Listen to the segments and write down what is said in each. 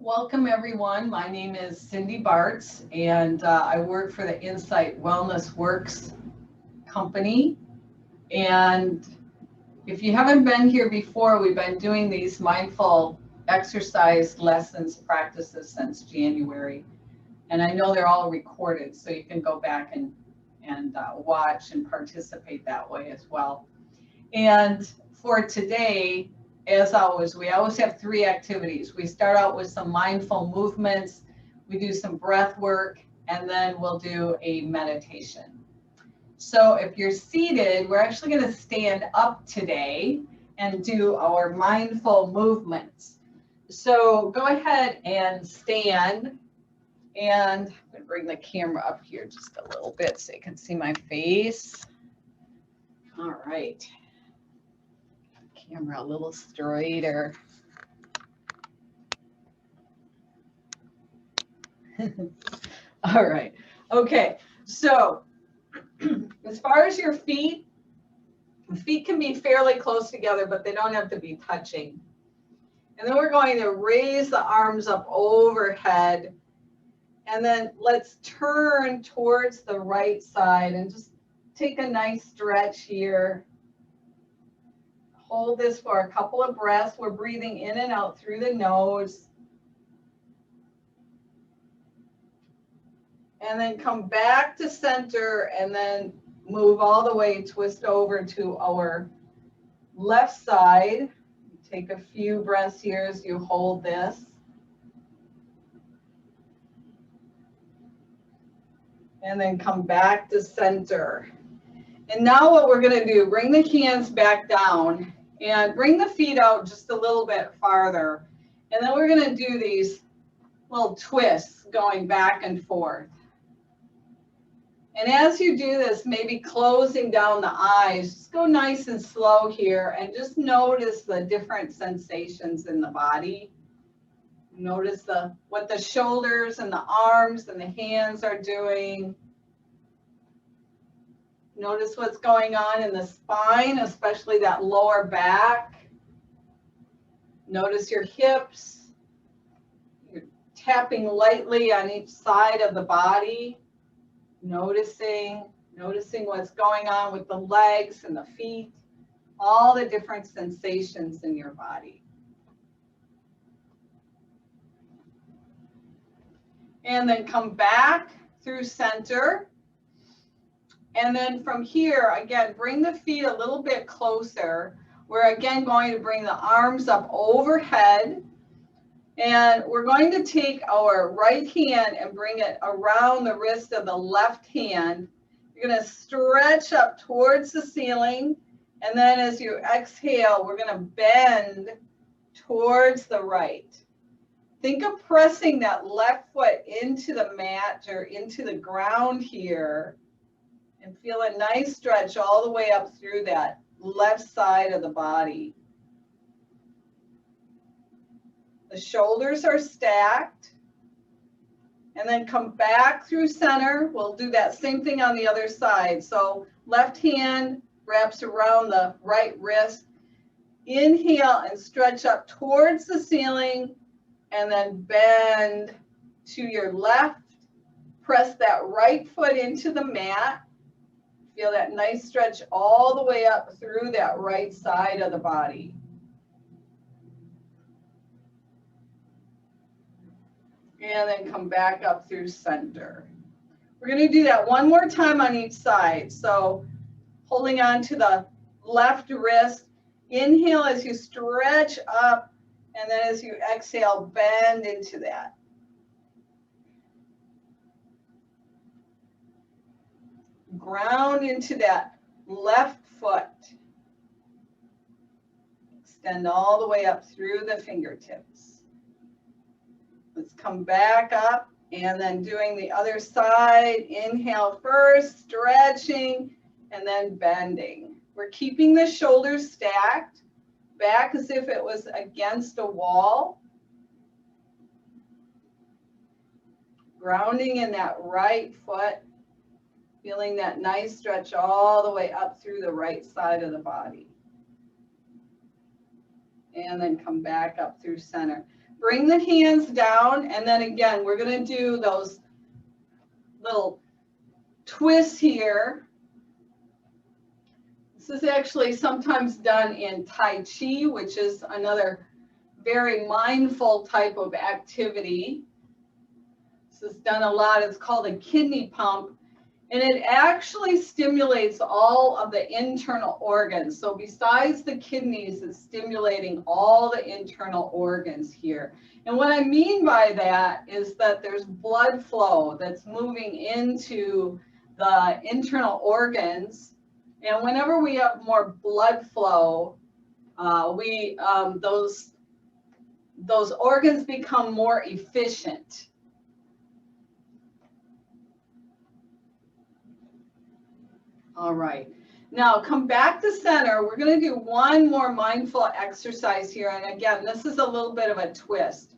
Welcome everyone. My name is Cindy Bartz and I work for the Insight Wellness Works company. And if you haven't been here before, we've been doing these mindful exercise lessons, practices since January. And I know they're all recorded, so you can go back and watch and participate that way as well. And for today, as always, we always have three activities. We start out with some mindful movements, we do some breath work, and then we'll do a meditation. So if you're seated, we're actually going to stand up today and do our mindful movements. So go ahead and stand, and I'm going to bring the camera up here just a little bit so you can see my face. All right. Camera a little straighter. All right. Okay. So as far as your feet can be fairly close together, but they don't have to be touching. And then we're going to raise the arms up overhead. And then let's turn towards the right side and just take a nice stretch here. Hold this for a couple of breaths. We're breathing in and out through the nose. And then come back to center and then move all the way, twist over to our left side. Take a few breaths here as you hold this. And then come back to center. And now what we're going to do, bring the hands back down and bring the feet out just a little bit farther. And then we're going to do these little twists going back and forth. And as you do this, maybe closing down the eyes, just go nice and slow here and just notice the different sensations in the body. Notice what the shoulders and the arms and the hands are doing. Notice what's going on in the spine, especially that lower back. Notice your hips. You're tapping lightly on each side of the body. Noticing what's going on with the legs and the feet. All the different sensations in your body. And then come back through center. And then from here, again, bring the feet a little bit closer. We're again going to bring the arms up overhead. And we're going to take our right hand and bring it around the wrist of the left hand. You're going to stretch up towards the ceiling. And then as you exhale, we're going to bend towards the right. Think of pressing that left foot into the mat or into the ground here. And feel a nice stretch all the way up through that left side of the body. The shoulders are stacked. And then come back through center. We'll do that same thing on the other side. So left hand wraps around the right wrist. Inhale and stretch up towards the ceiling. And then bend to your left. Press that right foot into the mat. Feel that nice stretch all the way up through that right side of the body. And then come back up through center. We're going to do that one more time on each side. So holding on to the left wrist. Inhale as you stretch up. And then as you exhale, bend into that. Ground into that left foot. Extend all the way up through the fingertips. Let's come back up and then doing the other side. Inhale first, stretching, and then bending. We're keeping the shoulders stacked, back as if it was against a wall. Grounding in that right foot. Feeling that nice stretch all the way up through the right side of the body. And then come back up through center. bring the hands down, and then again, we're going to do those little twists here. This is actually sometimes done in Tai Chi, which is another very mindful type of activity. This is done a lot. It's called a kidney pump, and it actually stimulates all of the internal organs. So besides the kidneys, it's stimulating all the internal organs here. And what I mean by that is that there's blood flow that's moving into the internal organs. And whenever we have more blood flow, those organs become more efficient. All right, now come back to center. We're going to do one more mindful exercise here. And again, this is a little bit of a twist.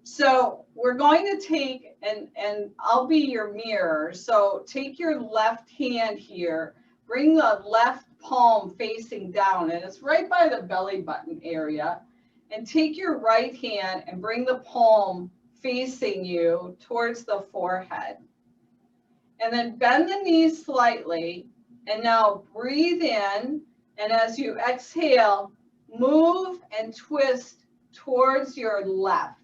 So we're going to take, and I'll be your mirror. So take your left hand here, bring the left palm facing down, and it's right by the belly button area. And take your right hand and bring the palm facing you towards the forehead. And then bend the knees slightly. And now breathe in, and as you exhale, move and twist towards your left.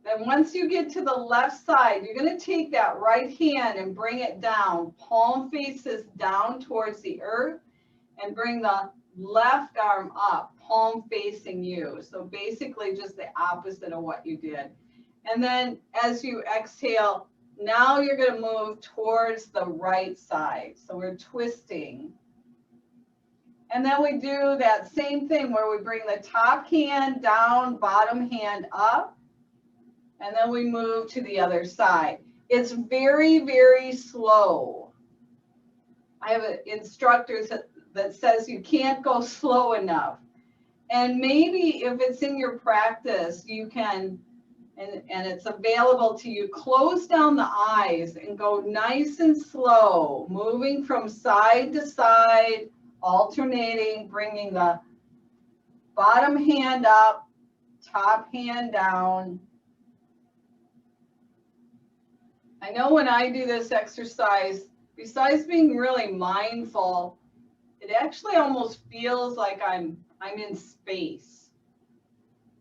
Then once you get to the left side, you're going to take that right hand and bring it down. Palm faces down towards the earth, and bring the left arm up, palm facing you. So basically just the opposite of what you did. And then as you exhale, now you're going to move towards the right side. So we're twisting. And then we do that same thing where we bring the top hand down, bottom hand up, and then we move to the other side. It's very, very slow. I have an instructor that says you can't go slow enough. And maybe if it's in your practice, you can, and it's available to you, close down the eyes and go nice and slow, moving from side to side, alternating, bringing the bottom hand up, top hand down. I know when I do this exercise, besides being really mindful, it actually almost feels like I'm in space,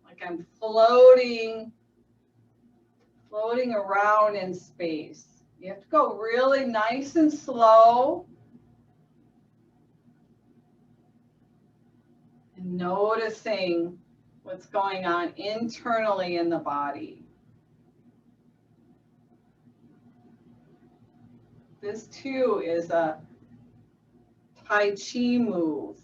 like I'm floating around in space. You have to go really nice and slow. And noticing what's going on internally in the body. This too is a Tai Chi move.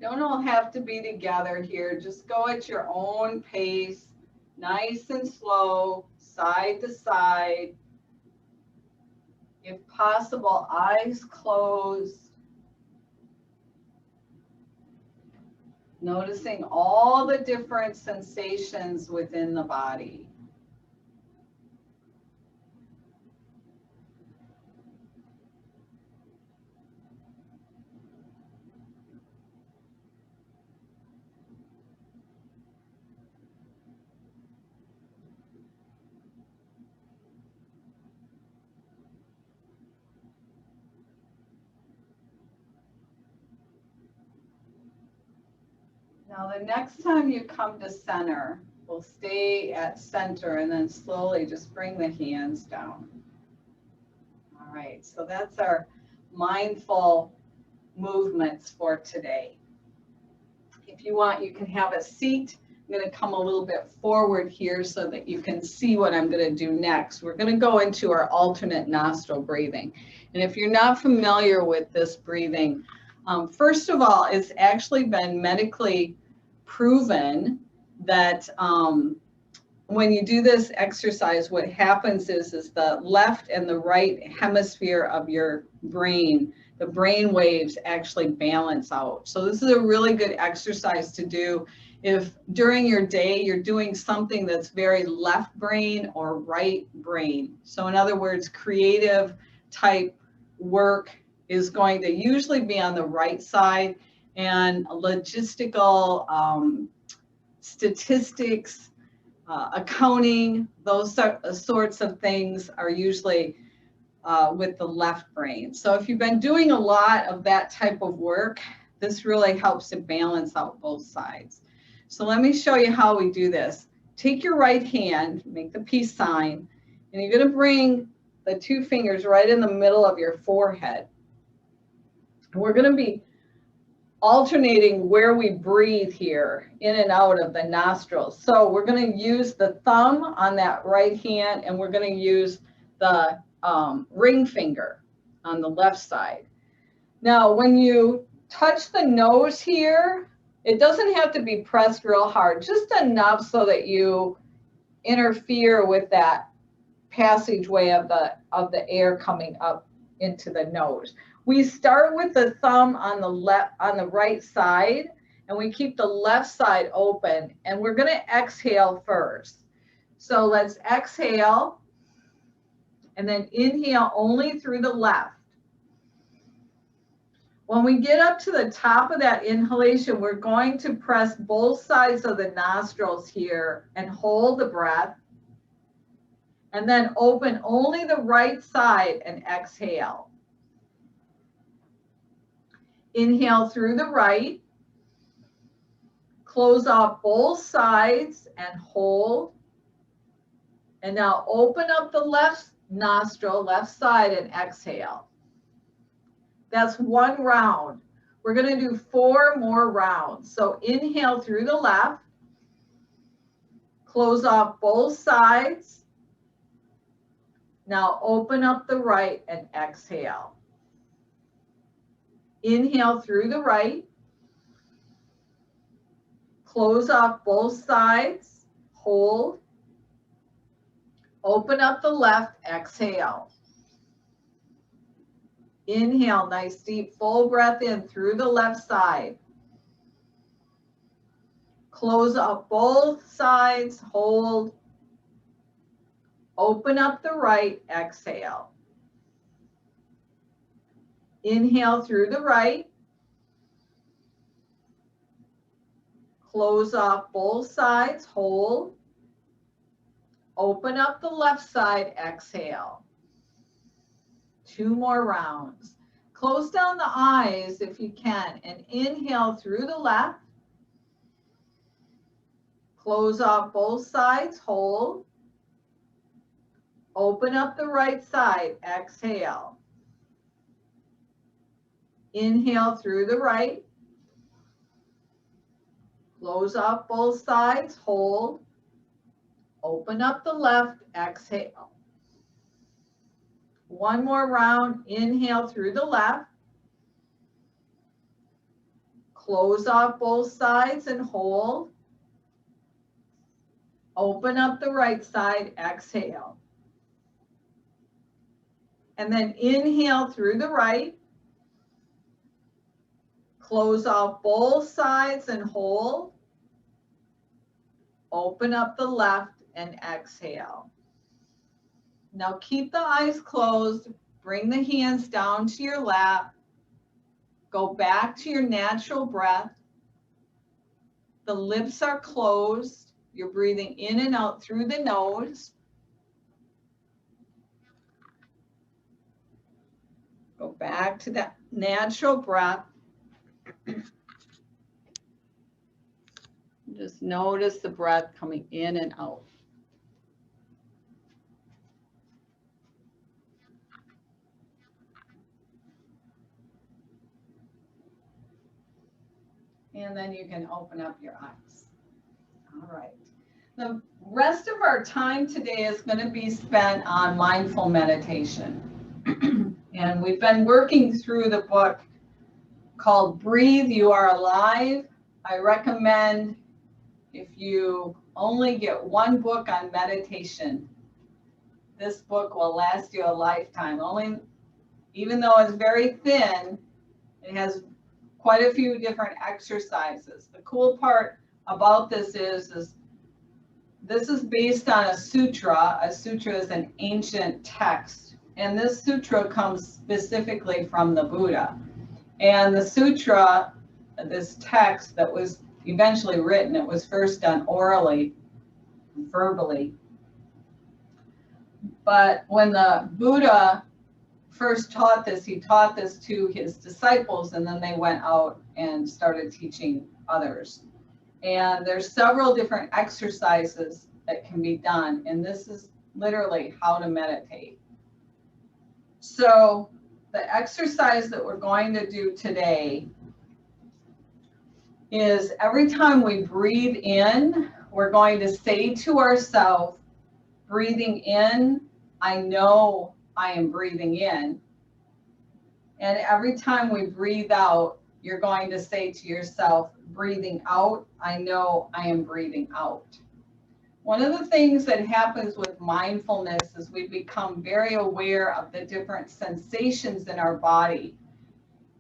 Don't all have to be together here. Just go at your own pace, nice and slow, side to side. If possible, eyes closed. Noticing all the different sensations within the body. Now the next time you come to center, we'll stay at center and then slowly just bring the hands down. All right, so that's our mindful movements for today. If you want, you can have a seat. I'm going to come a little bit forward here so that you can see what I'm going to do next. We're going to go into our alternate nostril breathing. And if you're not familiar with this breathing, first of all, it's actually been medically proven that when you do this exercise, what happens is the left and the right hemisphere of your brain, the brain waves actually balance out. So this is a really good exercise to do if during your day you're doing something that's very left brain or right brain. So in other words, creative type work is going to usually be on the right side, and logistical, statistics, accounting, those sorts of things are usually with the left brain. So if you've been doing a lot of that type of work, this really helps to balance out both sides. So let me show you how we do this. Take your right hand, make the peace sign, and you're going to bring the two fingers right in the middle of your forehead. And we're going to be alternating where we breathe here, in and out of the nostrils. So we're going to use the thumb on that right hand, and we're going to use the ring finger on the left side. Now, when you touch the nose here, it doesn't have to be pressed real hard, just enough so that you interfere with that passageway of the air coming up into the nose. We start with the thumb on the right side, and we keep the left side open, and we're going to exhale first. So let's exhale, and then inhale only through the left. When we get up to the top of that inhalation, we're going to press both sides of the nostrils here and hold the breath, and then open only the right side and exhale. Inhale through the right, close off both sides and hold. And now open up the left nostril, left side, and exhale. That's one round. We're going to do 4 more rounds. So inhale through the left, close off both sides. Now open up the right and exhale. Inhale through the right, close off both sides, hold. Open up the left, exhale. Inhale, nice deep full breath in through the left side. Close up both sides, hold. Open up the right, exhale. Inhale through the right. Close off both sides, hold. Open up the left side, exhale. 2 more rounds. Close down the eyes if you can, and inhale through the left. Close off both sides, hold. Open up the right side, exhale. Inhale through the right. Close off both sides, hold. Open up the left, exhale. 1 more round, inhale through the left. Close off both sides and hold. Open up the right side, exhale. And then inhale through the right. Close off both sides and hold. Open up the left and exhale. Now keep the eyes closed. Bring the hands down to your lap. Go back to your natural breath. The lips are closed. You're breathing in and out through the nose. Go back to that natural breath. Just notice the breath coming in and out. And then you can open up your eyes. All right. The rest of our time today is going to be spent on mindful meditation. And we've been working through the book called Breathe, You Are Alive. I recommend, if you only get one book on meditation, this book will last you a lifetime. Even though it's very thin, it has quite a few different exercises. The cool part about this is this is based on a sutra. A sutra is an ancient text, and this sutra comes specifically from the Buddha. And the sutra, this text that was eventually written, it was first done orally, verbally. But when the Buddha first taught this, he taught this to his disciples, and then they went out and started teaching others. And there's several different exercises that can be done, and this is literally how to meditate. So the exercise that we're going to do today is every time we breathe in, we're going to say to ourselves, breathing in, I know I am breathing in. And every time we breathe out, you're going to say to yourself, breathing out, I know I am breathing out. One of the things that happens with mindfulness is we become very aware of the different sensations in our body.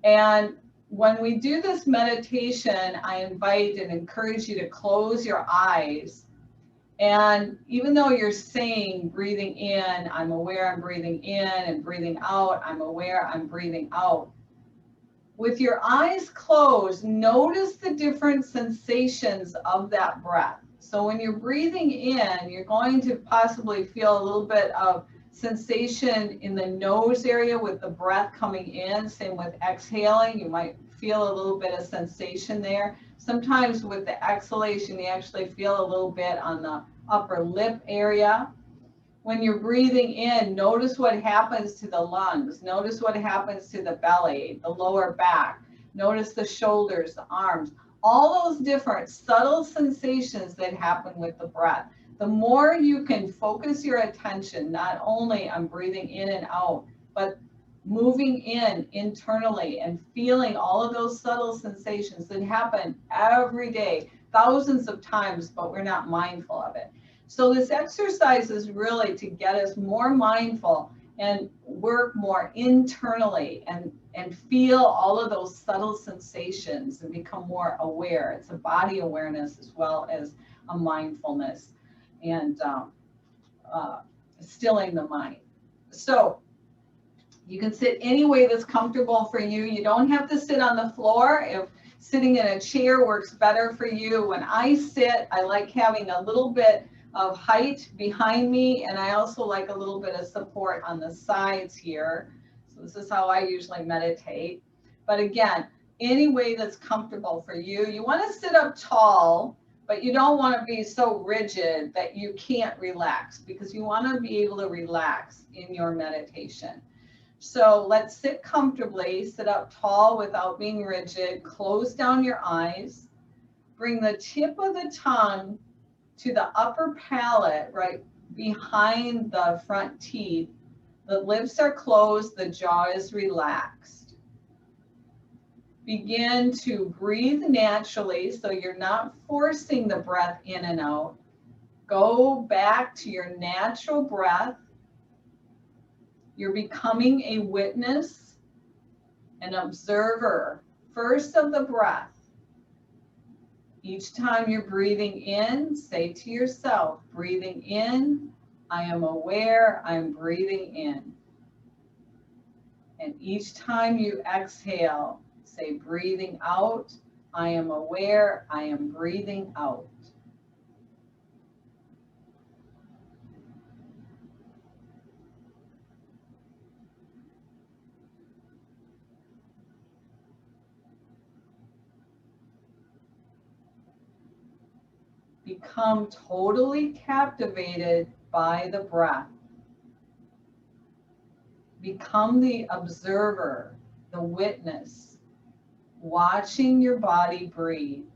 And when we do this meditation, I invite and encourage you to close your eyes. And even though you're saying breathing in, I'm aware I'm breathing in, and breathing out, I'm aware I'm breathing out. With your eyes closed, notice the different sensations of that breath. So when you're breathing in, you're going to possibly feel a little bit of sensation in the nose area with the breath coming in. Same with exhaling, you might feel a little bit of sensation there. Sometimes with the exhalation, you actually feel a little bit on the upper lip area. When you're breathing in, notice what happens to the lungs. Notice what happens to the belly, the lower back. Notice the shoulders, the arms, all those different subtle sensations that happen with the breath. The more you can focus your attention, not only on breathing in and out, but moving in internally and feeling all of those subtle sensations that happen every day, thousands of times, but we're not mindful of it. So this exercise is really to get us more mindful and work more internally and feel all of those subtle sensations and become more aware. It's a body awareness as well as a mindfulness and stilling the mind. So you can sit any way that's comfortable for you. You don't have to sit on the floor. If sitting in a chair works better for you. When I sit, I like having a little bit of height behind me, and I also like a little bit of support on the sides here. So this is how I usually meditate. But again, any way that's comfortable for you. You want to sit up tall, but you don't want to be so rigid that you can't relax, because you want to be able to relax in your meditation. So let's sit comfortably, sit up tall without being rigid, close down your eyes, bring the tip of the tongue to the upper palate, right behind the front teeth. The lips are closed, the jaw is relaxed. Begin to breathe naturally, so you're not forcing the breath in and out. Go back to your natural breath. You're becoming a witness, an observer, first of the breath. Each time you're breathing in, say to yourself, breathing in, I am aware, I'm breathing in. And each time you exhale, say breathing out, I am aware, I am breathing out. Become totally captivated by the breath. Become the observer, the witness, watching your body breathe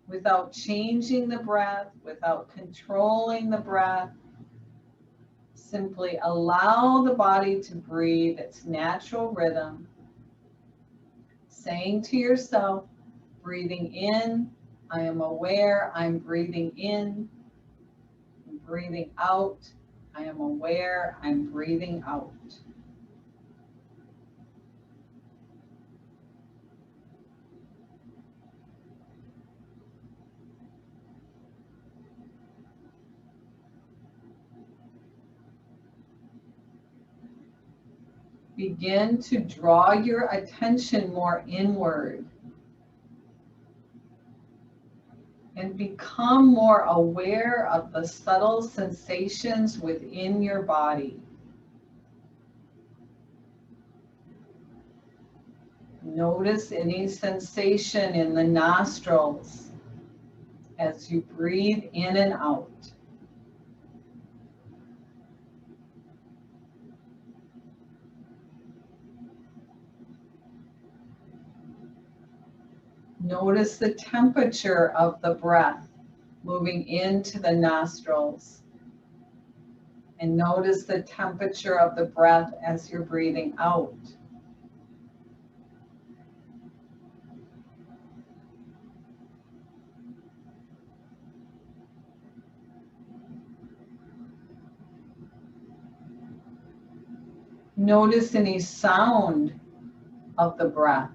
without changing the breath, without controlling the breath. Simply allow the body to breathe its natural rhythm, saying to yourself, breathing in, I am aware, I'm breathing in. Breathing out, I am aware, I'm breathing out. begin to draw your attention more inward and become more aware of the subtle sensations within your body. Notice any sensation in the nostrils as you breathe in and out. Notice the temperature of the breath moving into the nostrils. And notice the temperature of the breath as you're breathing out. Notice any sound of the breath.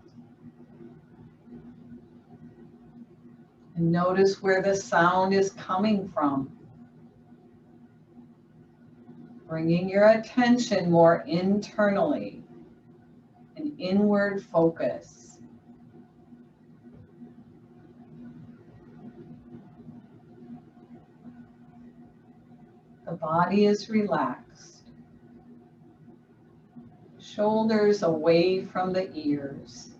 And notice where the sound is coming from. Bringing your attention more internally, an inward focus. The body is relaxed. Shoulders away from the ears.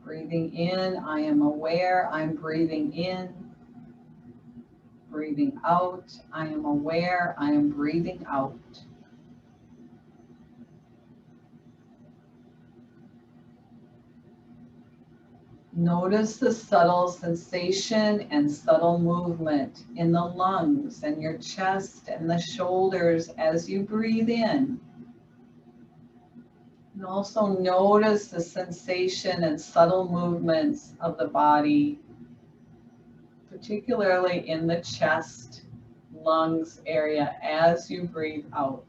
Breathing in, I am aware, I'm breathing in. Breathing out, I am aware, I am breathing out. Notice the subtle sensation and subtle movement in the lungs and your chest and the shoulders as you breathe in. And also notice the sensation and subtle movements of the body, particularly in the chest, lungs area as you breathe out.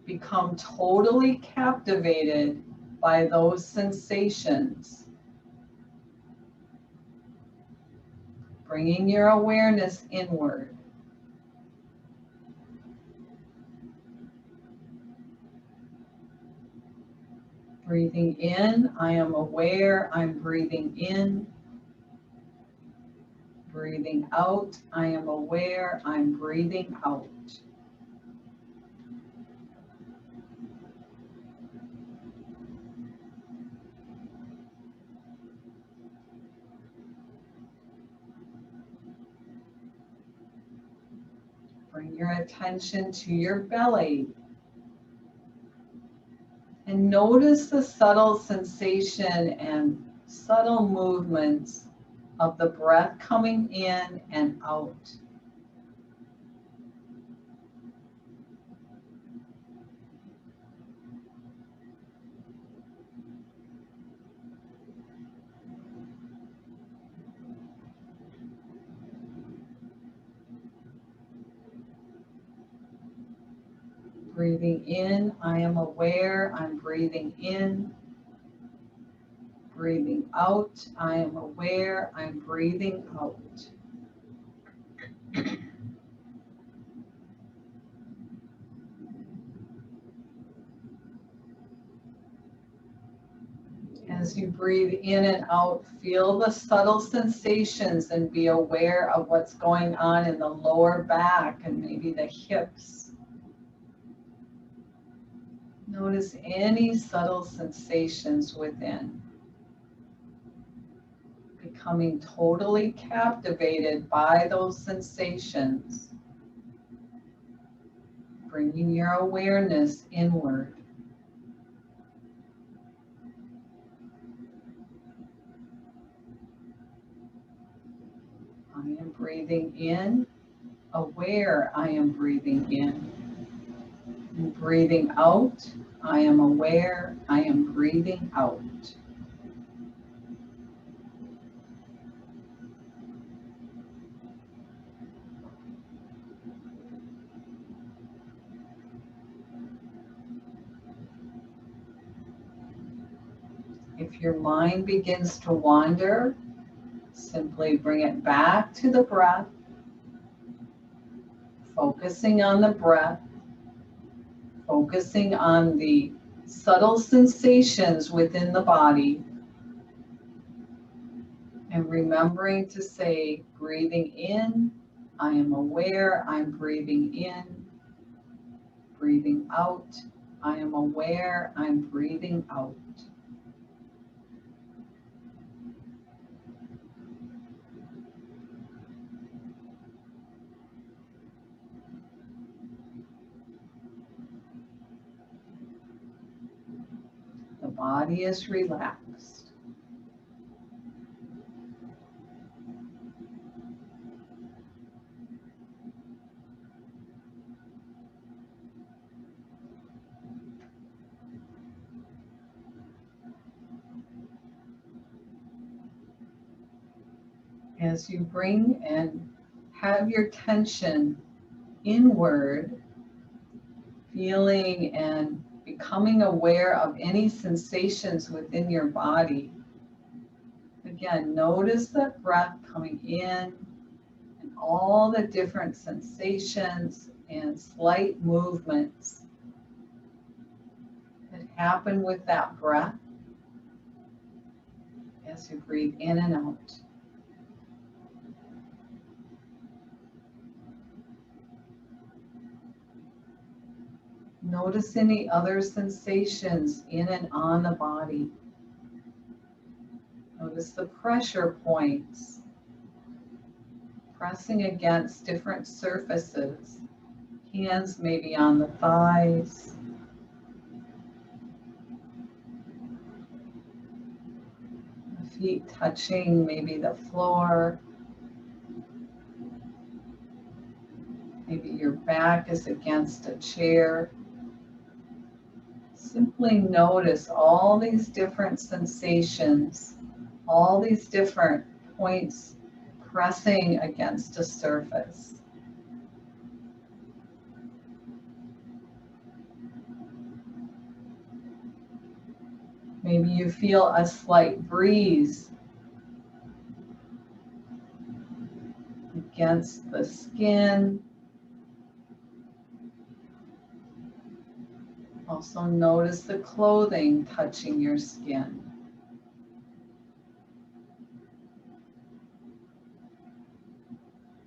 Become totally captivated by those sensations. Bringing your awareness inward. Breathing in, I am aware, I'm breathing in. Breathing out, I am aware, I'm breathing out. Bring your attention to your belly. And notice the subtle sensation and subtle movements of the breath coming in and out. Breathing in, I am aware, I'm breathing in. Breathing out, I am aware, I'm breathing out. As you breathe in and out, feel the subtle sensations and be aware of what's going on in the lower back and maybe the hips. Notice any subtle sensations within. Becoming totally captivated by those sensations. Bringing your awareness inward. I am breathing in, aware I am breathing in. And breathing out, I am aware I am breathing out. If your mind begins to wander, simply bring it back to the breath focusing on the breath, focusing on the subtle sensations within the body, and remembering to say, breathing in, I am aware I'm breathing in. Breathing out, I am aware I'm breathing out. The body is relaxed. As you bring and have your tension inward, feeling and becoming aware of any sensations within your body. Again, notice the breath coming in and all the different sensations and slight movements that happen with that breath as you breathe in and out. Notice any other sensations in and on the body. Notice the pressure points, pressing against different surfaces. Hands maybe on the thighs. The feet touching maybe the floor. Maybe your back is against a chair. Simply notice all these different sensations, all these different points pressing against a surface. Maybe you feel a slight breeze against the skin. Also notice the clothing touching your skin.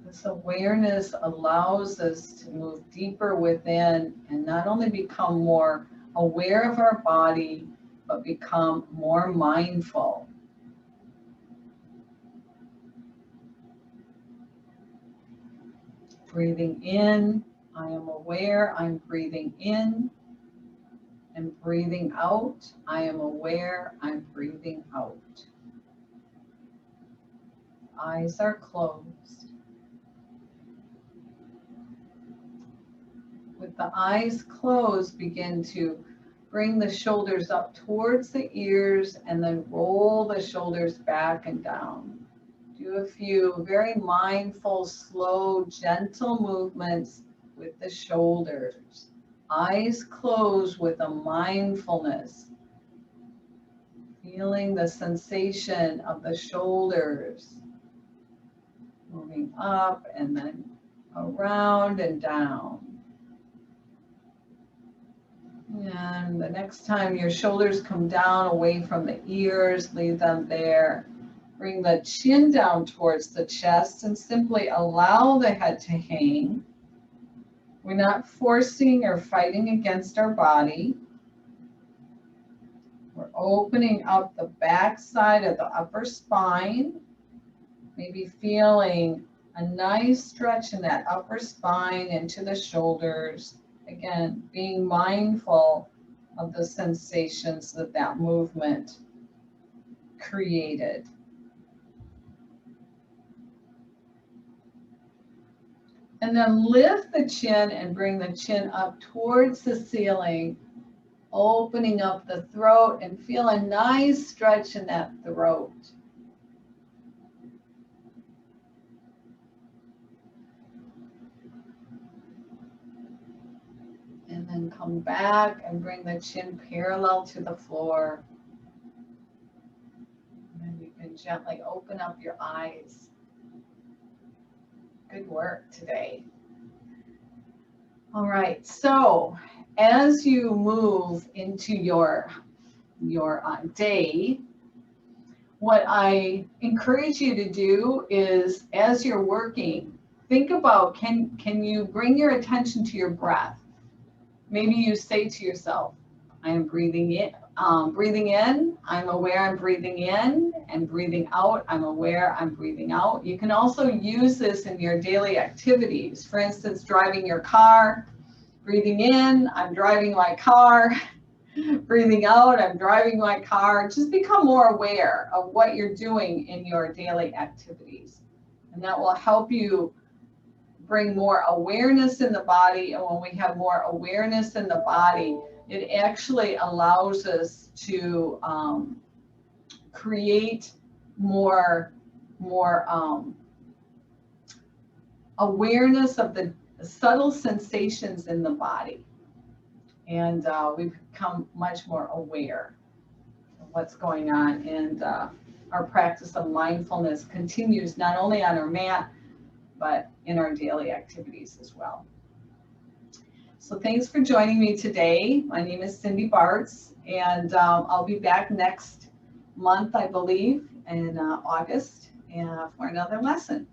This awareness allows us to move deeper within and not only become more aware of our body, but become more mindful. Breathing in, I am aware I'm breathing in. And breathing out, I am aware I'm breathing out. Eyes are closed. With the eyes closed, begin to bring the shoulders up towards the ears and then roll the shoulders back and down. Do a few very mindful, slow, gentle movements with the shoulders. Eyes closed with a mindfulness. Feeling the sensation of the shoulders moving up and then around and down. And the next time your shoulders come down away from the ears, leave them there. Bring the chin down towards the chest and simply allow the head to hang. We're not forcing or fighting against our body. We're opening up the back side of the upper spine. Maybe feeling a nice stretch in that upper spine into the shoulders. Again, being mindful of the sensations that that movement created. And then lift the chin and bring the chin up towards the ceiling, opening up the throat and feel a nice stretch in that throat. And then come back and bring the chin parallel to the floor. And then you can gently open up your eyes. Good work today. All right, so as you move into your day, what I encourage you to do is, as you're working, think about, can you bring your attention to your breath? Maybe you say to yourself, I am breathing in. Breathing in, I'm aware I'm breathing in, and breathing out, I'm aware I'm breathing out. You can also use this in your daily activities. For instance, driving your car, breathing in, I'm driving my car. Breathing out, I'm driving my car. Just become more aware of what you're doing in your daily activities. And that will help you bring more awareness in the body. And when we have more awareness in the body, it actually allows us to create more awareness of the subtle sensations in the body. And we become much more aware of what's going on. And our practice of mindfulness continues not only on our mat, but in our daily activities as well. So thanks for joining me today. My name is Cindy Bartz, and I'll be back next month, I believe, in August for another lesson.